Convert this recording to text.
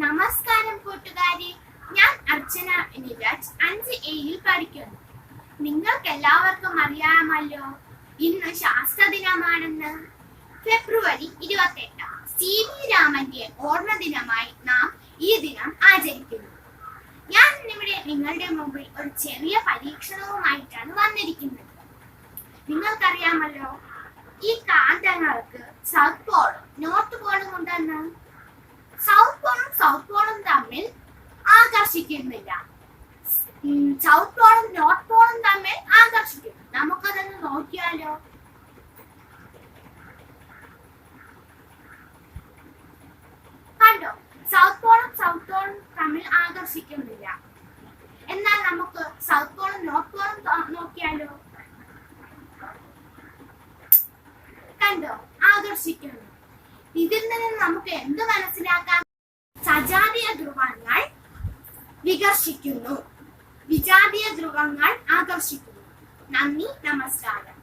നമസ്കാരം കൂട്ടുകാരെ, ഞാൻ അർച്ചന നിരാജ് 5A പഠിക്കുന്നു. നിങ്ങൾക്ക് എല്ലാവർക്കും അറിയാമല്ലോ, ഇന്ന് ശാസ്ത്ര ദിനമാണെന്ന്. ഫെബ്രുവരി 28 CV രാമന്റെ ഓർമ്മ ദിനമായി നാം ഈ ദിനം ആചരിക്കുന്നു. ഞാൻ ഇവിടെ നിങ്ങളുടെ മുമ്പിൽ ഒരു ചെറിയ പരീക്ഷണവുമായിട്ടാണ് വന്നിരിക്കുന്നത്. നിങ്ങൾക്കറിയാമല്ലോ, ഈ കാന്തങ്ങൾക്ക് സൗത്ത് പോളും നോർത്ത് പോളും ഉണ്ടെന്ന്. സൗത്ത് പോളും തമ്മിൽ ആകർഷിക്കുന്നില്ല, സൗത്ത് പോളും നോർത്ത് പോളും തമ്മിൽ ആകർഷിക്കുന്നു. നമുക്കതൊന്ന് നോക്കിയാലോ? കണ്ടോ, സൗത്ത് പോളും തമ്മിൽ ആകർഷിക്കുന്നില്ല. എന്നാൽ നമുക്ക് സൗത്ത് പോളും നോർത്ത് പോളും നോക്കിയാലോ? കണ്ടോ, ആകർഷിക്കുന്നു. ഇതിൽ നിന്ന് നമുക്ക് എന്ത് മനസ്സിലാക്കാം? സജാതീയ ധ്രുവങ്ങൾ വികർഷിക്കുന്നു, വിജാതീയ ധ്രുവങ്ങൾ ആകർഷിക്കുന്നു. നന്ദി, നമസ്കാരം.